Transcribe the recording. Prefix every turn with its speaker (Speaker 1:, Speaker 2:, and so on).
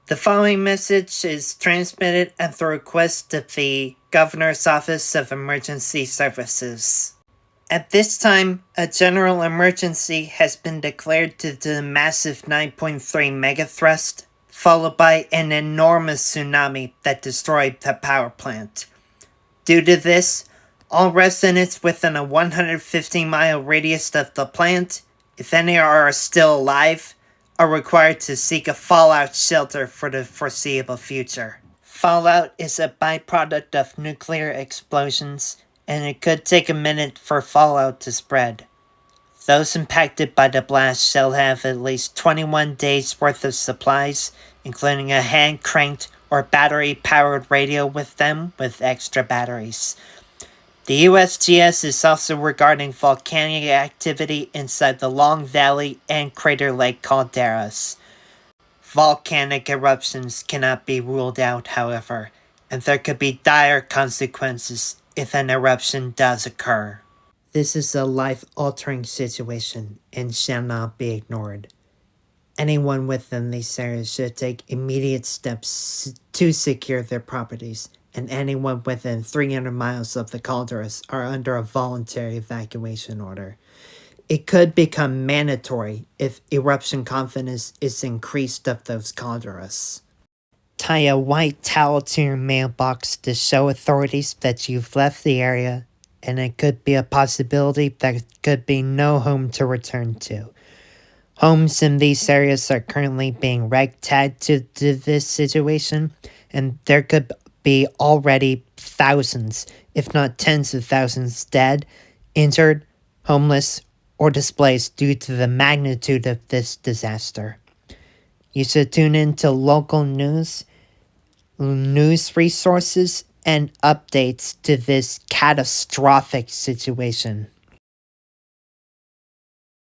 Speaker 1: The following message is transmitted at the request of the Governor's Office of Emergency Services. At this time, a general emergency has been declared due to the massive 9.3 megathrust, followed by an enormous tsunami that destroyed the power plant. Due to this, all residents within a 150-mile radius of the plant, if any are still alive, are required to seek a fallout shelter for the foreseeable future. Fallout is a byproduct of nuclear explosions, and it could take a minute for fallout to spread. Those impacted by the blast shall have at least 21 days worth of supplies, including a hand-cranked or battery-powered radio with them with extra batteries. The USGS is also regarding volcanic activity inside the Long Valley and Crater Lake calderas. Volcanic eruptions cannot be ruled out, however, and there could be dire consequences if an eruption does occur. This is a life-altering situation and shall not be ignored. Anyone within these areas should take immediate steps to secure their properties, and anyone within 300 miles of the calderas are under a voluntary evacuation order. It could become mandatory if eruption confidence is increased of those calderas. Tie a white towel to your mailbox to show authorities that you've left the area, and it could be a possibility that could be no home to return to. Homes in these areas are currently being ragtagged to this situation, and there could be already thousands, if not tens of thousands, dead, injured, homeless, or displaced due to the magnitude of this disaster. You should tune in to local news resources, and updates to this catastrophic situation.